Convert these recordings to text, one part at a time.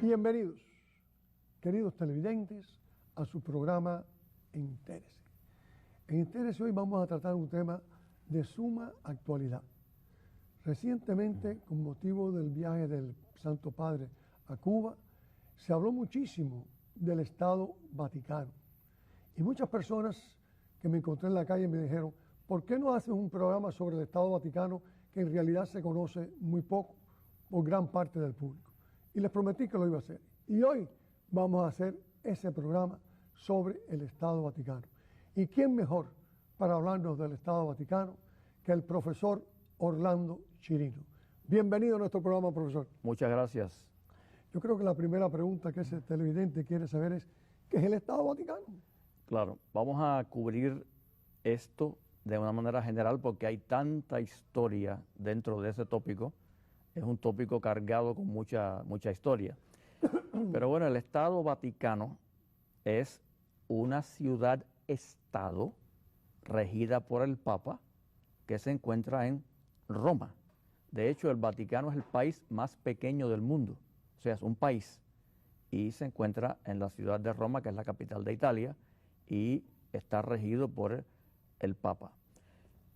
Bienvenidos, queridos televidentes, a su programa Entérese. En Entérese hoy vamos a tratar un tema de suma actualidad. Recientemente, con motivo del viaje del Santo Padre a Cuba, se habló muchísimo del Estado Vaticano. Y muchas personas que me encontré en la calle me dijeron, ¿por qué no haces un programa sobre el Estado Vaticano que en realidad se conoce muy poco por gran parte del público? Y les prometí que lo iba a hacer. Y hoy vamos a hacer ese programa sobre el Estado Vaticano. ¿Y quién mejor para hablarnos del Estado Vaticano que el profesor Orlando Chirino? Bienvenido a nuestro programa, profesor. Muchas gracias. Yo creo que la primera pregunta que ese televidente quiere saber es, ¿qué es el Estado Vaticano? Claro, vamos a cubrir esto de una manera general porque hay tanta historia dentro de ese tópico. Es un tópico cargado con mucha historia. Pero bueno, el Estado Vaticano es una ciudad-estado regida por el Papa que se encuentra en Roma. De hecho, el Vaticano es el país más pequeño del mundo. O sea, es un país y se encuentra en la ciudad de Roma, que es la capital de Italia, y está regido por el Papa.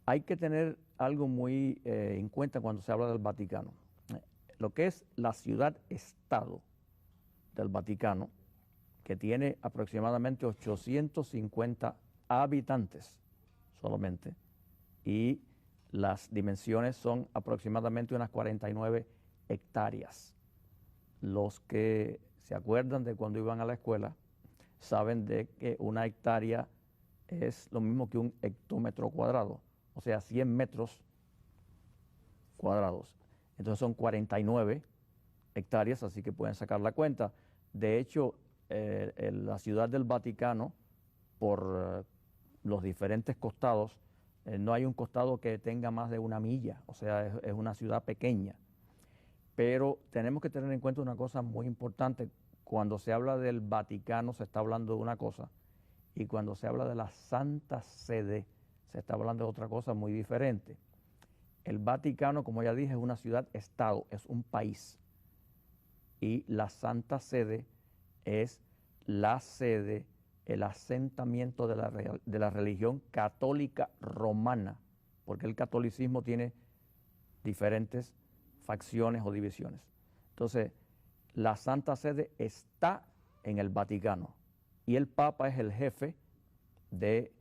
Hay que tener algo muy en cuenta cuando se habla del Vaticano. Lo que es la ciudad-estado del Vaticano, que tiene aproximadamente 850 habitantes solamente, y las dimensiones son aproximadamente unas 49 hectáreas. Los que se acuerdan de cuando iban a la escuela saben de que una hectárea es lo mismo que un hectómetro cuadrado, o sea, 100 metros cuadrados. Entonces son 49 hectáreas, así que pueden sacar la cuenta. De hecho, la ciudad del Vaticano, por los diferentes costados, no hay un costado que tenga más de una milla, o sea, es una ciudad pequeña. Pero tenemos que tener en cuenta una cosa muy importante. Cuando se habla del Vaticano se está hablando de una cosa, y cuando se habla de la Santa Sede se está hablando de otra cosa muy diferente. El Vaticano, como ya dije, es una ciudad-estado, es un país. Y la Santa Sede es la sede, el asentamiento de la religión católica romana, porque el catolicismo tiene diferentes facciones o divisiones. Entonces, la Santa Sede está en el Vaticano y el Papa es el jefe del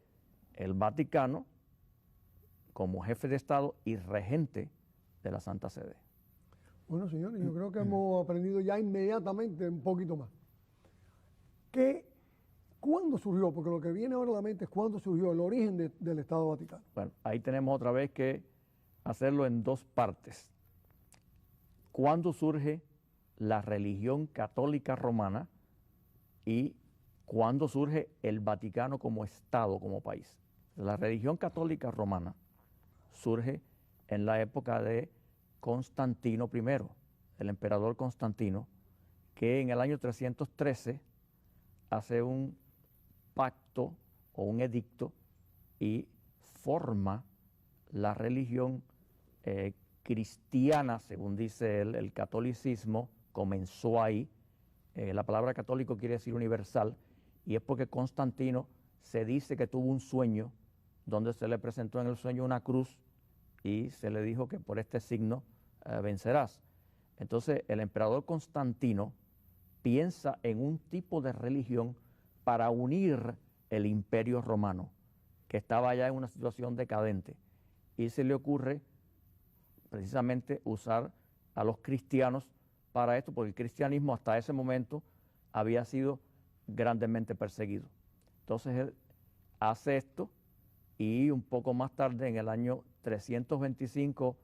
Vaticano como jefe de Estado y regente de la Santa Sede. Bueno, señores, yo creo que hemos aprendido ya inmediatamente un poquito más. ¿Cuándo surgió? Porque lo que viene ahora a la mente es cuándo surgió el origen del Estado Vaticano. Bueno, ahí tenemos otra vez que hacerlo en dos partes. ¿Cuándo surge la religión católica romana y cuándo surge el Vaticano como Estado, como país? La religión católica romana surge en la época de Constantino I, el emperador Constantino, que en el año 313 hace un pacto o un edicto y forma la religión cristiana, según dice él. El catolicismo comenzó ahí. La palabra católico quiere decir universal, y es porque Constantino se dice que tuvo un sueño donde se le presentó en el sueño una cruz y se le dijo que por este signo vencerás. Entonces el emperador Constantino piensa en un tipo de religión para unir el imperio romano, que estaba ya en una situación decadente, y se le ocurre precisamente usar a los cristianos para esto, porque el cristianismo hasta ese momento había sido grandemente perseguido. Entonces él hace esto, y un poco más tarde, en el año 325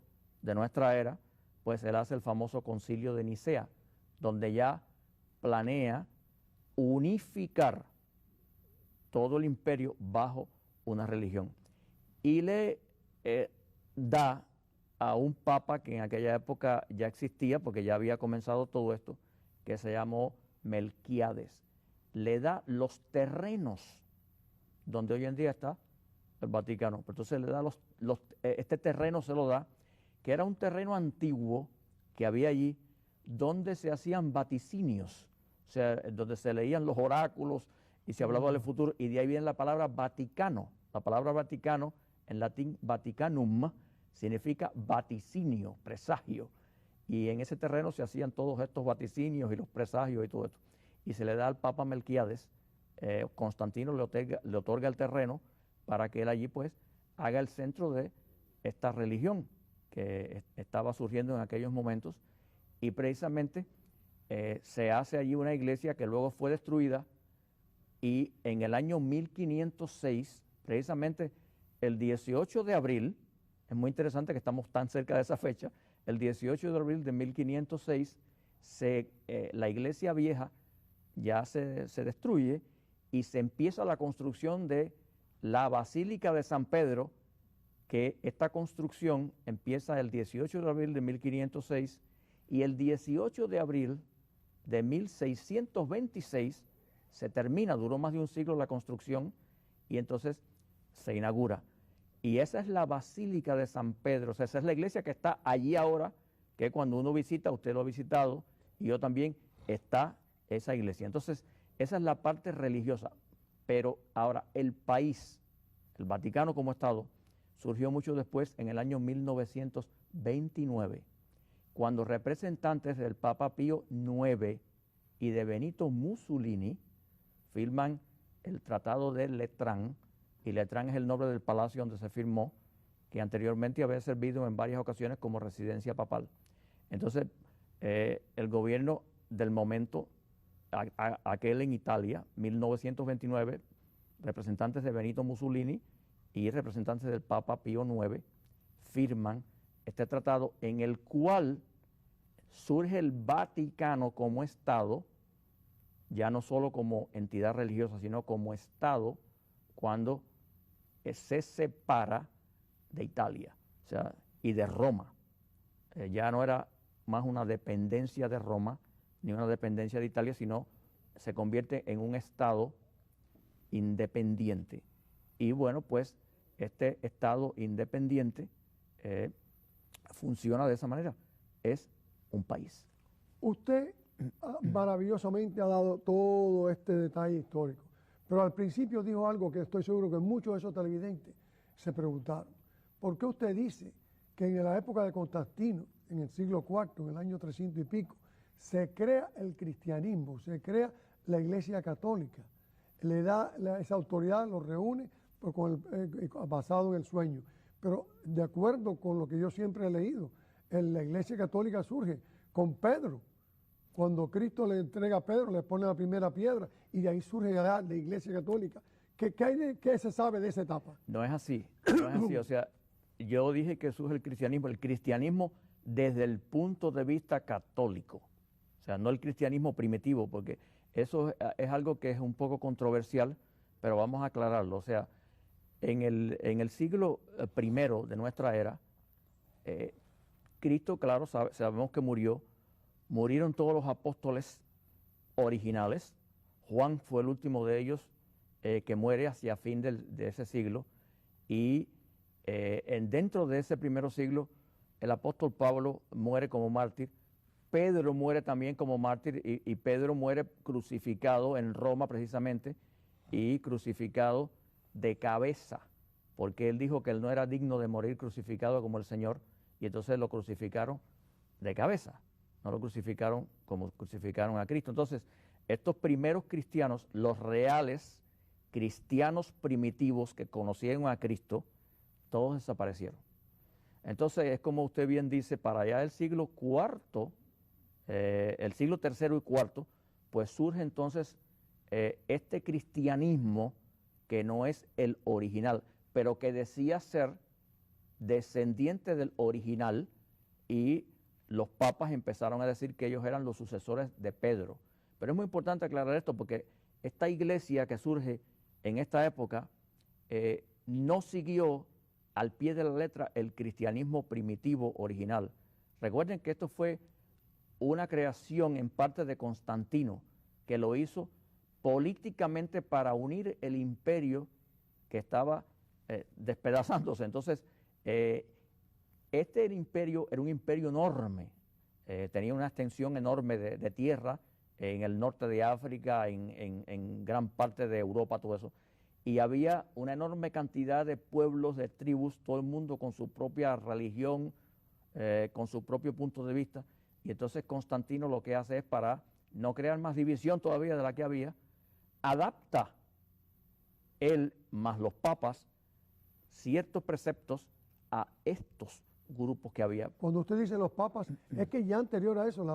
de nuestra era, pues él hace el famoso concilio de Nicea, donde ya planea unificar todo el imperio bajo una religión. Y le da a un papa que en aquella época ya existía, porque ya había comenzado todo esto, que se llamó Melquíades. Le da los terrenos donde hoy en día está el Vaticano. Pero entonces le da este terreno se lo da, que era un terreno antiguo que había allí donde se hacían vaticinios, o sea, donde se leían los oráculos y se hablaba del futuro, y de ahí viene la palabra Vaticano. La palabra Vaticano, en latín Vaticanum, significa vaticinio, presagio. Y en ese terreno se hacían todos estos vaticinios y los presagios y todo esto. Y se le da al Papa Melquíades, Constantino le otorga el terreno para que él allí pues haga el centro de esta religión que estaba surgiendo en aquellos momentos, y precisamente se hace allí una iglesia que luego fue destruida, y en el año 1506, precisamente el 18 de abril, es muy interesante que estamos tan cerca de esa fecha, el 18 de abril de 1506, la iglesia vieja ya se destruye y se empieza la construcción de la Basílica de San Pedro, que esta construcción empieza el 18 de abril de 1506 y el 18 de abril de 1626 se termina, duró más de un siglo la construcción y entonces se inaugura. Y esa es la Basílica de San Pedro, o sea, esa es la iglesia que está allí ahora, que cuando uno visita, usted lo ha visitado, y yo también, está esa iglesia. Entonces, esa es la parte religiosa. Pero ahora, el país, el Vaticano como Estado, surgió mucho después, en el año 1929, cuando representantes del Papa Pío IX y de Benito Mussolini firman el Tratado de Letrán, y Letrán es el nombre del palacio donde se firmó, que anteriormente había servido en varias ocasiones como residencia papal. Entonces, el gobierno del momento, aquel en Italia, 1929, representantes de Benito Mussolini y representantes del Papa Pío IX firman este tratado, en el cual surge el Vaticano como Estado, ya no solo como entidad religiosa, sino como Estado, cuando se separa de Italia, o sea, y de Roma. Ya no era más una dependencia de Roma, ni una dependencia de Italia, sino se convierte en un Estado independiente. Y bueno, pues este Estado independiente funciona de esa manera, es un país. Usted maravillosamente ha dado todo este detalle histórico, pero al principio dijo algo que estoy seguro que muchos de esos televidentes se preguntaron. ¿Por qué usted dice que en la época de Constantino, en el siglo IV, en el año 300 y pico, se crea el cristianismo, se crea la Iglesia Católica, le da esa autoridad, lo reúne basado en el sueño? Pero de acuerdo con lo que yo siempre he leído, la Iglesia Católica surge con Pedro. Cuando Cristo le entrega a Pedro, le pone la primera piedra y de ahí surge la Iglesia Católica. ¿Qué se sabe de esa etapa? No es así, no es así. O sea, yo dije que surge el cristianismo desde el punto de vista católico. O sea, no el cristianismo primitivo, porque eso es algo que es un poco controversial, pero vamos a aclararlo. O sea, en el siglo I de nuestra era, Cristo, claro, sabemos que murieron todos los apóstoles originales. Juan fue el último de ellos que muere hacia fin de ese siglo, y dentro de ese primer siglo el apóstol Pablo muere como mártir, Pedro muere también como mártir, y Pedro muere crucificado en Roma precisamente, y crucificado de cabeza, porque él dijo que él no era digno de morir crucificado como el Señor, y entonces lo crucificaron de cabeza, no lo crucificaron como crucificaron a Cristo. Entonces, estos primeros cristianos, los reales cristianos primitivos que conocieron a Cristo, todos desaparecieron. Entonces, es como usted bien dice, para allá del siglo IV, el siglo III y IV, pues surge entonces este cristianismo que no es el original, pero que decía ser descendiente del original, y los papas empezaron a decir que ellos eran los sucesores de Pedro. Pero es muy importante aclarar esto, porque esta iglesia que surge en esta época no siguió al pie de la letra el cristianismo primitivo original. Recuerden que esto fue una creación en parte de Constantino, que lo hizo políticamente para unir el imperio que estaba despedazándose. Entonces, este imperio era un imperio enorme, tenía una extensión enorme de tierra en el norte de África, en gran parte de Europa, todo eso. Y había una enorme cantidad de pueblos, de tribus, todo el mundo con su propia religión, con su propio punto de vista. Y entonces Constantino lo que hace es, para no crear más división todavía de la que había, adapta él más los papas ciertos preceptos a estos grupos que había. Cuando usted dice los papas, es que ya anterior a eso,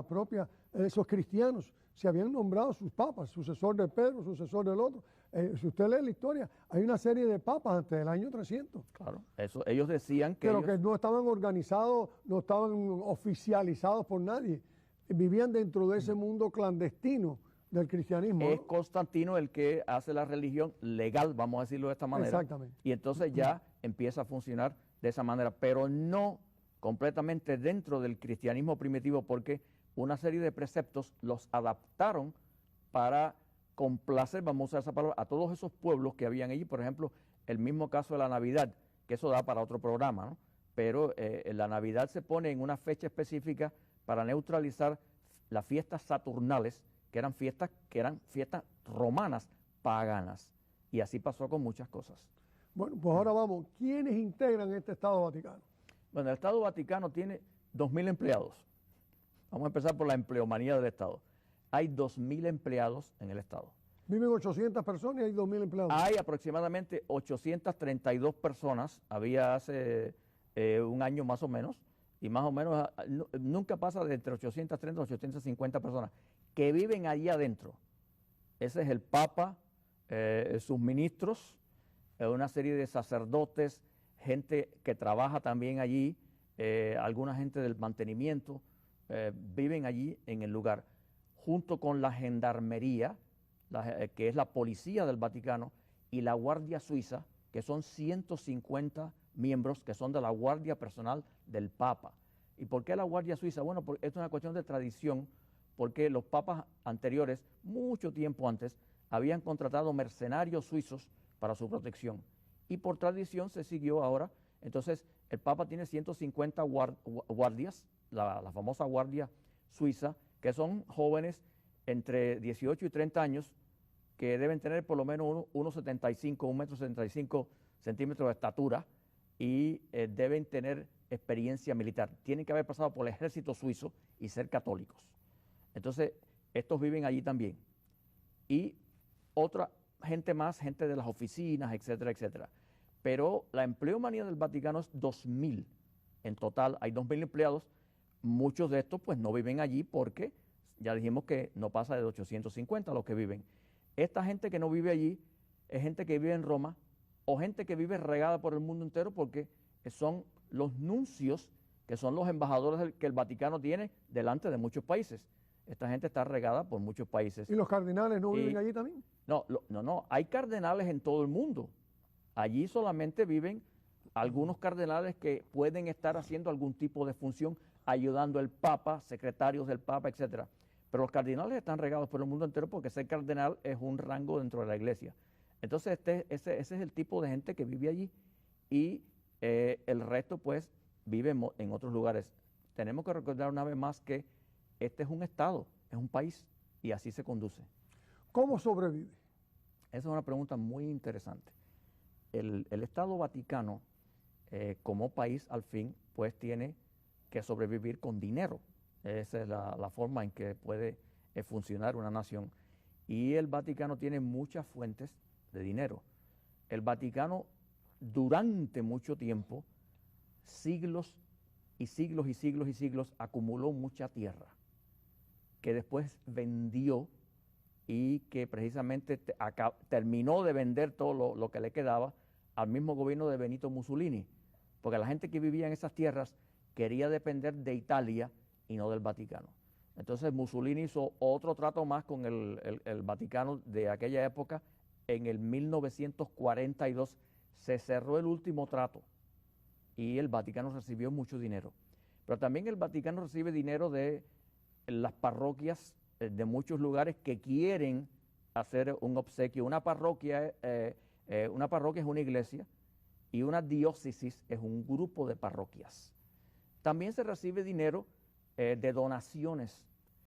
esos cristianos se habían nombrado sus papas, sucesor de Pedro, sucesor del otro. Si usted lee la historia, hay una serie de papas antes del año 300. Claro, eso, ellos decían que Pero que no estaban organizados, no estaban oficializados por nadie. Vivían dentro de ese mundo clandestino del cristianismo. es Constantino el que hace la religión legal, vamos a decirlo de esta manera. Exactamente. Y entonces ya empieza a funcionar de esa manera, pero no completamente dentro del cristianismo primitivo, porque una serie de preceptos los adaptaron para complacer, vamos a usar esa palabra, a todos esos pueblos que habían allí. Por ejemplo, el mismo caso de la Navidad, que eso da para otro programa, ¿no? Pero la Navidad se pone en una fecha específica para neutralizar las fiestas saturnales, que eran fiestas romanas, paganas. Y así pasó con muchas cosas. Bueno, pues ahora vamos. ¿Quiénes integran este Estado Vaticano? Bueno, el Estado Vaticano tiene 2.000 empleados. Vamos a empezar por la empleomanía del Estado. Hay 2.000 empleados en el Estado. Viven 800 personas y hay 2.000 empleados. Hay aproximadamente 832 personas, había hace un año más o menos, y más o menos nunca pasa de entre 830 y 850 personas que viven allí adentro. Ese es el Papa, sus ministros, una serie de sacerdotes, gente que trabaja también allí, alguna gente del mantenimiento, viven allí en el lugar, junto con la gendarmería, que es la policía del Vaticano, y la Guardia Suiza, que son 150 miembros que son de la Guardia Personal del Papa. ¿Y por qué la Guardia Suiza? Bueno, porque es una cuestión de tradición, porque los papas anteriores, mucho tiempo antes, habían contratado mercenarios suizos para su protección. Y por tradición se siguió ahora. Entonces, el Papa tiene 150 guardias, la famosa Guardia Suiza, que son jóvenes entre 18 y 30 años, que deben tener por lo menos 1,75, 1,75 centímetros de estatura, y deben tener experiencia militar. Tienen que haber pasado por el ejército suizo y ser católicos. Entonces, estos viven allí también. Y otra gente más, gente de las oficinas, etcétera, etcétera. Pero la empleomanía del Vaticano es 2.000. En total hay 2.000 empleados. Muchos de estos pues no viven allí porque ya dijimos que no pasa de 850 los que viven. Esta gente que no vive allí es gente que vive en Roma o gente que vive regada por el mundo entero, porque son los nuncios, que son los embajadores que el Vaticano tiene delante de muchos países. Esta gente está regada por muchos países. ¿Y los cardenales no viven allí también? No, hay cardenales en todo el mundo. Allí solamente viven algunos cardenales que pueden estar haciendo algún tipo de función, ayudando al Papa, secretarios del Papa, etcétera. Pero los cardenales están regados por el mundo entero, porque ser cardenal es un rango dentro de la iglesia. Entonces ese es el tipo de gente que vive allí, y el resto pues vive en otros lugares. Tenemos que recordar una vez más que este es un estado, es un país, y así se conduce. ¿Cómo sobrevive? Esa es una pregunta muy interesante. El Estado Vaticano, como país, al fin, pues tiene que sobrevivir con dinero. Esa es la forma en que puede funcionar una nación. Y el Vaticano tiene muchas fuentes de dinero. El Vaticano, durante mucho tiempo, siglos y siglos y siglos y siglos, acumuló mucha tierra, que después vendió, y que precisamente terminó de vender todo lo que le quedaba al mismo gobierno de Benito Mussolini, porque la gente que vivía en esas tierras quería depender de Italia y no del Vaticano. Entonces Mussolini hizo otro trato más con el Vaticano de aquella época. En el 1942 se cerró el último trato y el Vaticano recibió mucho dinero. Pero también el Vaticano recibe dinero de las parroquias de muchos lugares que quieren hacer un obsequio. Una parroquia es una iglesia, y una diócesis es un grupo de parroquias. También se recibe dinero de donaciones